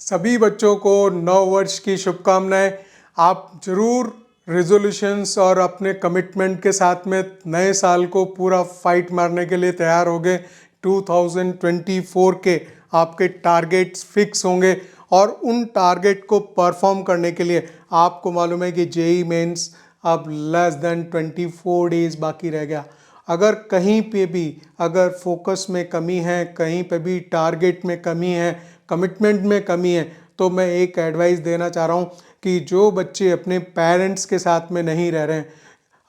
सभी बच्चों को नव वर्ष की शुभकामनाएं। आप जरूर रेजोल्यूशंस और अपने कमिटमेंट के साथ में नए साल को पूरा फाइट मारने के लिए तैयार होंगे। 2024 के आपके टारगेट्स फिक्स होंगे और उन टारगेट को परफॉर्म करने के लिए आपको मालूम है कि जेई मेंस अब लेस देन 24 डेज बाकी रह गया। अगर कहीं पे भी अगर फोकस में कमी है, कहीं पे भी टारगेट में कमी है, कमिटमेंट में कमी है, तो मैं एक एडवाइस देना चाह रहा हूँ कि जो बच्चे अपने पेरेंट्स के साथ में नहीं रह रहे हैं,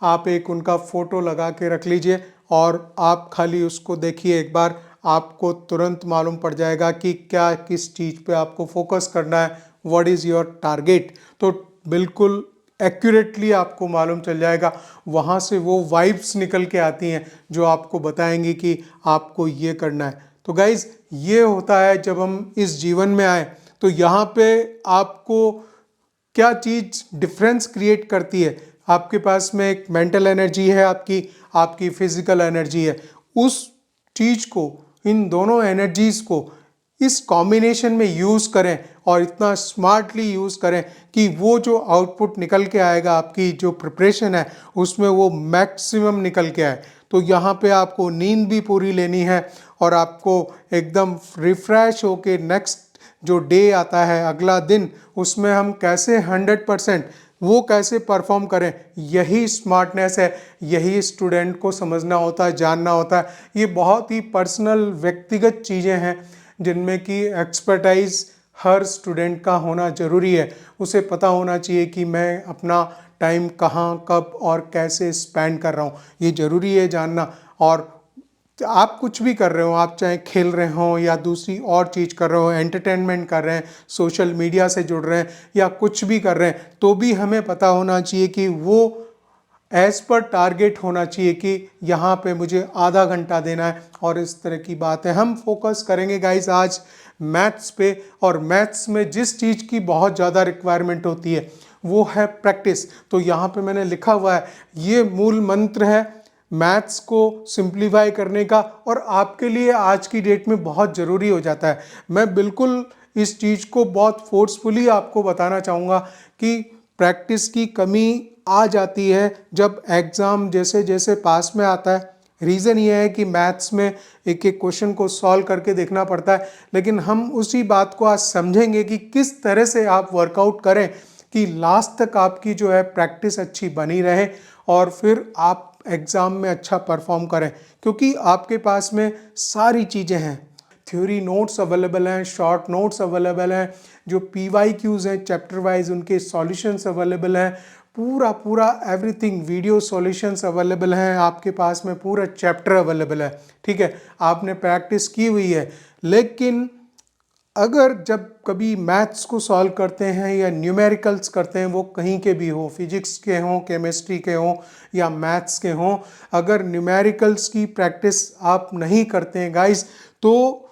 आप एक उनका फ़ोटो लगा के रख लीजिए और आप खाली उसको देखिए एक बार, आपको तुरंत मालूम पड़ जाएगा कि क्या किस चीज़ पे आपको फोकस करना है, व्हाट इज़ योर टारगेट। तो बिल्कुल एक्यूरेटली आपको मालूम चल जाएगा। वहाँ से वो वाइब्स निकल के आती हैं जो आपको बताएंगी कि आपको ये करना है। तो गाइज, ये होता है जब हम इस जीवन में आए तो यहाँ पे आपको क्या चीज़ डिफरेंस क्रिएट करती है। आपके पास में एक मेंटल एनर्जी है, आपकी आपकी फिजिकल एनर्जी है। उस चीज़ को, इन दोनों एनर्जीज को इस कॉम्बिनेशन में यूज़ करें और इतना स्मार्टली यूज़ करें कि वो जो आउटपुट निकल के आएगा, आपकी जो प्रिपरेशन है उसमें वो मैक्सिमम निकल के आए। तो यहाँ पे आपको नींद भी पूरी लेनी है और आपको एकदम रिफ्रेश होके नेक्स्ट जो डे आता है, अगला दिन, उसमें हम कैसे 100% वो कैसे परफॉर्म करें, यही स्मार्टनेस है। यही स्टूडेंट को समझना होता है, जानना होता है। ये बहुत ही पर्सनल व्यक्तिगत चीज़ें हैं जिनमें कि एक्सपर्टाइज हर स्टूडेंट का होना ज़रूरी है। उसे पता होना चाहिए कि मैं अपना टाइम कहाँ, कब और कैसे स्पेंड कर रहा हूँ। ये ज़रूरी है जानना। और आप कुछ भी कर रहे हो, आप चाहे खेल रहे हो या दूसरी और चीज़ कर रहे हो, एंटरटेनमेंट कर रहे हैं, सोशल मीडिया से जुड़ रहे हैं या कुछ भी कर रहे हैं, तो भी हमें पता होना चाहिए कि वो एज पर टारगेट होना चाहिए कि यहाँ पे मुझे आधा घंटा देना है। और इस तरह की बात है। हम फोकस करेंगे गाइस आज मैथ्स पे, और मैथ्स में जिस चीज़ की बहुत ज़्यादा रिक्वायरमेंट होती है वो है प्रैक्टिस। तो यहाँ पे मैंने लिखा हुआ है, ये मूल मंत्र है मैथ्स को सिंप्लीफाई करने का, और आपके लिए आज की डेट में बहुत ज़रूरी हो जाता है। मैं बिल्कुल इस चीज़ को बहुत फोर्सफुली आपको बताना चाहूँगा कि प्रैक्टिस की कमी आ जाती है जब एग्ज़ाम जैसे जैसे पास में आता है। रीज़न ये है कि मैथ्स में एक एक क्वेश्चन को सॉल्व करके देखना पड़ता है, लेकिन हम उसी बात को आज समझेंगे कि किस तरह से आप वर्कआउट करें कि लास्ट तक आपकी जो है प्रैक्टिस अच्छी बनी रहे और फिर आप एग्ज़ाम में अच्छा परफॉर्म करें। क्योंकि आपके पास में सारी चीज़ें हैं, थ्योरी नोट्स अवेलेबल हैं, शॉर्ट नोट्स अवेलेबल हैं, जो PYQs हैं चैप्टर वाइज उनके सॉल्यूशंस अवेलेबल हैं, पूरा पूरा एवरीथिंग, वीडियो सॉल्यूशंस अवेलेबल हैं आपके पास में, पूरा चैप्टर अवेलेबल है। ठीक है, आपने प्रैक्टिस की हुई है। लेकिन अगर जब कभी मैथ्स को सॉल्व करते हैं या न्यूमेरिकल्स करते हैं, वो कहीं के भी हो, फिजिक्स के हों, केमिस्ट्री के हों या मैथ्स के हों, अगर न्यूमेरिकल्स की प्रैक्टिस आप नहीं करते हैं गाइस, तो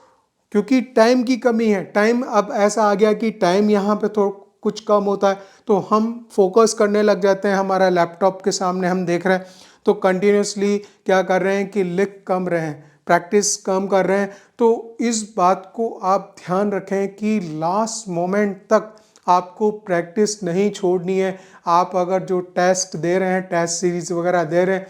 क्योंकि टाइम की कमी है, टाइम अब ऐसा आ गया कि टाइम यहाँ पे तो कुछ कम होता है, तो हम फोकस करने लग जाते हैं। हमारा लैपटॉप के सामने हम देख रहे हैं तो कंटिन्यूसली क्या कर रहे हैं कि लिख कम रहे हैं, प्रैक्टिस कम कर रहे हैं। तो इस बात को आप ध्यान रखें कि लास्ट मोमेंट तक आपको प्रैक्टिस नहीं छोड़नी है। आप अगर जो टेस्ट दे रहे हैं, टेस्ट सीरीज वगैरह दे रहे हैं,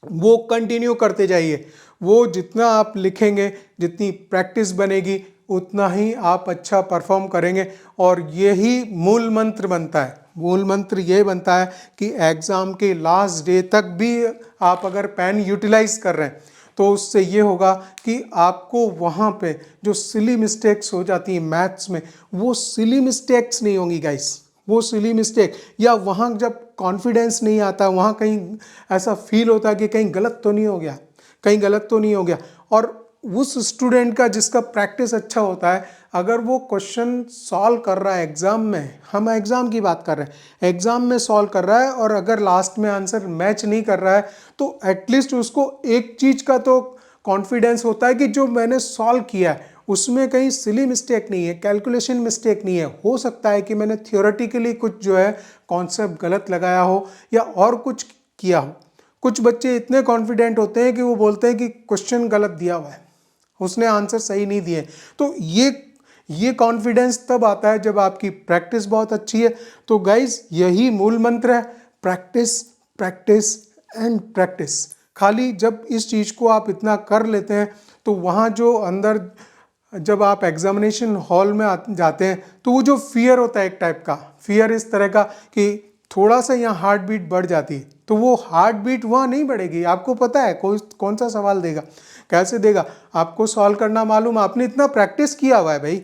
वो कंटिन्यू करते जाइए। वो जितना आप लिखेंगे, जितनी प्रैक्टिस बनेगी, उतना ही आप अच्छा परफॉर्म करेंगे। और यही मूल मंत्र बनता है। मूल मंत्र ये बनता है कि एग्ज़ाम के लास्ट डे तक भी आप अगर पेन यूटिलाइज कर रहे हैं तो उससे ये होगा कि आपको वहाँ पे जो सिली मिस्टेक्स हो जाती हैं मैथ्स में, वो सिली मिस्टेक्स नहीं होंगी गाइस। वो सिली मिस्टेक, या वहाँ जब कॉन्फिडेंस नहीं आता, वहाँ कहीं ऐसा फील होता है कि कहीं गलत तो नहीं हो गया, कहीं गलत तो नहीं हो गया। और उस स्टूडेंट का जिसका प्रैक्टिस अच्छा होता है, अगर वो क्वेश्चन सॉल्व कर रहा है एग्ज़ाम में, हम एग्ज़ाम की बात कर रहे हैं, एग्ज़ाम में सॉल्व कर रहा है और अगर लास्ट में आंसर मैच नहीं कर रहा है, तो एटलीस्ट उसको एक चीज़ का तो कॉन्फिडेंस होता है कि जो मैंने सॉल्व किया है उसमें कहीं सिली मिस्टेक नहीं है, कैलकुलेशन मिस्टेक नहीं है। हो सकता है कि मैंने थियोरेटिकली कुछ जो है कॉन्सेप्ट गलत लगाया हो या और कुछ किया हो। कुछ बच्चे इतने कॉन्फिडेंट होते हैं कि वो बोलते हैं कि क्वेश्चन गलत दिया हुआ है, उसने आंसर सही नहीं दिए। तो ये कॉन्फिडेंस तब आता है जब आपकी प्रैक्टिस बहुत अच्छी है। तो गाइज यही मूल मंत्र है, प्रैक्टिस प्रैक्टिस एंड प्रैक्टिस। खाली जब इस चीज़ को आप इतना कर लेते हैं तो वहाँ जो अंदर जब आप एग्जामिनेशन हॉल में जाते हैं तो वो जो फियर होता है, एक टाइप का फियर इस तरह का कि थोड़ा सा यहाँ हार्ट बीट बढ़ जाती है, तो वो हार्ट बीट वहाँ नहीं बढ़ेगी। आपको पता है कौन सा सवाल देगा, कैसे देगा, आपको सॉल्व करना मालूम, आपने इतना प्रैक्टिस किया हुआ है भाई,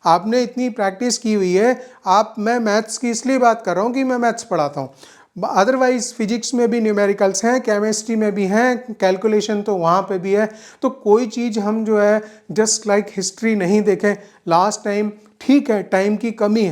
आपने इतनी प्रैक्टिस की हुई है। मैं मैथ्स की इसलिए बात कर रहा हूँ कि मैं मैथ्स पढ़ाता हूँ, अदरवाइज फिजिक्स में भी न्यूमेरिकल्स हैं, केमिस्ट्री में भी हैं, कैलकुलेशन तो वहाँ पे भी है। तो कोई चीज़ हम जो है जस्ट लाइक हिस्ट्री नहीं देखें लास्ट टाइम। ठीक है, टाइम की कमी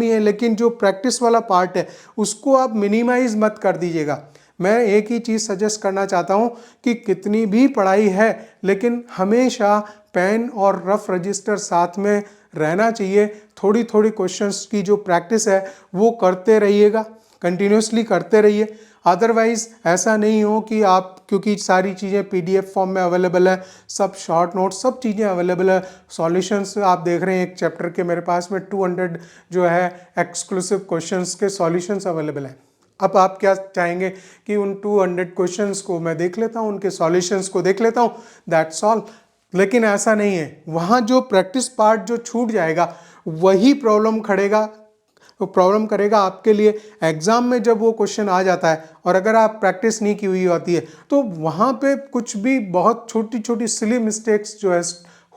है, लेकिन जो प्रैक्टिस वाला पार्ट है उसको आप मिनिमाइज मत कर दीजिएगा। मैं एक ही चीज़ सजेस्ट करना चाहता हूँ कि कितनी भी पढ़ाई है लेकिन हमेशा पेन और रफ रजिस्टर साथ में रहना चाहिए। थोड़ी थोड़ी क्वेश्चंस की जो प्रैक्टिस है वो करते रहिएगा, कंटिन्यूसली करते रहिए। अदरवाइज ऐसा नहीं हो कि आप, क्योंकि सारी चीज़ें पीडीएफ फॉर्म में अवेलेबल है, सब शॉर्ट नोट्स सब चीज़ें अवेलेबल है, सॉल्यूशंस आप देख रहे हैं एक चैप्टर के मेरे पास में 200 जो है एक्सक्लूसिव क्वेश्चंस के सॉल्यूशंस अवेलेबल हैं। अब आप क्या चाहेंगे कि उन 200 क्वेश्चंस को मैं देख लेता हूँ, उनके सॉल्यूशंस को देख लेता हूँ, दैट्स ऑल। लेकिन ऐसा नहीं है, वहाँ जो प्रैक्टिस पार्ट जो छूट जाएगा वही प्रॉब्लम करेगा आपके लिए एग्जाम में। जब वो क्वेश्चन आ जाता है और अगर आप प्रैक्टिस नहीं की हुई होती है तो वहाँ पे कुछ भी बहुत छोटी छोटी सिली मिस्टेक्स जो है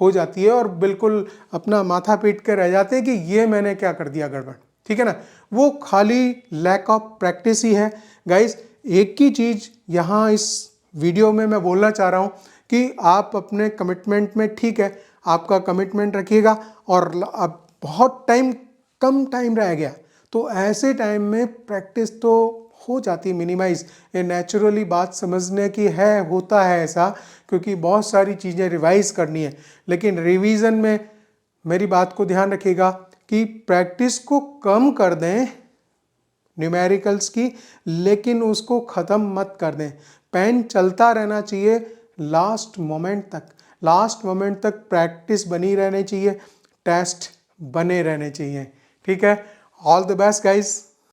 हो जाती है और बिल्कुल अपना माथा पीट के रह जाते हैं कि ये मैंने क्या कर दिया गड़बड़। ठीक है ना, वो खाली लैक ऑफ प्रैक्टिस ही है। गाइज एक ही चीज़ यहाँ इस वीडियो में मैं बोलना चाह रहा हूँ कि आप अपने कमिटमेंट में, ठीक है, आपका कमिटमेंट रखिएगा और अब बहुत कम टाइम रह गया तो ऐसे टाइम में प्रैक्टिस तो हो जाती है मिनिमाइज। ये नेचुरली बात समझने की है, होता है ऐसा, क्योंकि बहुत सारी चीज़ें रिवाइज करनी है। लेकिन रिवीजन में मेरी बात को ध्यान रखिएगा कि प्रैक्टिस को कम कर दें न्यूमेरिकल्स की, लेकिन उसको ख़त्म मत कर दें। पेन चलता रहना चाहिए लास्ट मोमेंट तक प्रैक्टिस बनी रहनी चाहिए, टेस्ट बने रहने चाहिए। ठीक है, ऑल द बेस्ट गाइज।